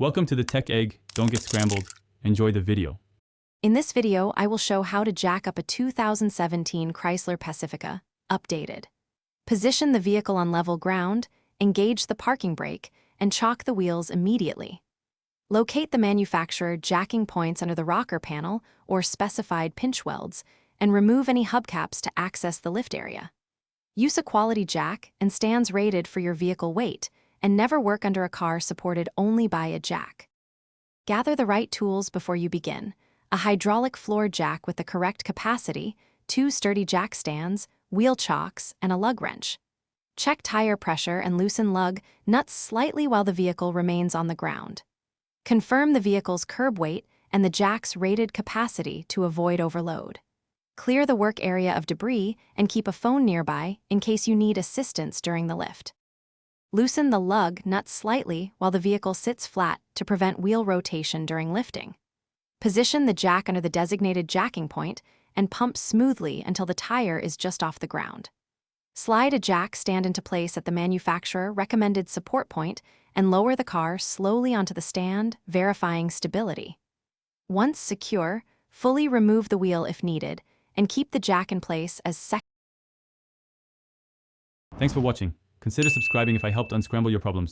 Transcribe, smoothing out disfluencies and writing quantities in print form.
Welcome to the Tech Egg. Don't get scrambled. Enjoy the video. In this video, I will show how to jack up a 2017 Chrysler Pacifica, updated. Position the vehicle on level ground, engage the parking brake, and chock the wheels immediately. Locate the manufacturer jacking points under the rocker panel or specified pinch welds, and remove any hubcaps to access the lift area. Use a quality jack and stands rated for your vehicle weight, and never work under a car supported only by a jack. Gather the right tools before you begin: a hydraulic floor jack with the correct capacity, 2 sturdy jack stands, wheel chocks, and a lug wrench. Check tire pressure and loosen lug nuts slightly while the vehicle remains on the ground. Confirm the vehicle's curb weight and the jack's rated capacity to avoid overload. Clear the work area of debris and keep a phone nearby in case you need assistance during the lift. Loosen the lug nuts slightly while the vehicle sits flat to prevent wheel rotation during lifting. Position the jack under the designated jacking point and pump smoothly until the tire is just off the ground. Slide a jack stand into place at the manufacturer recommended support point and lower the car slowly onto the stand, verifying stability. Once secure, fully remove the wheel if needed and keep the jack in place as Thanks for watching. Consider subscribing if I helped unscramble your problems.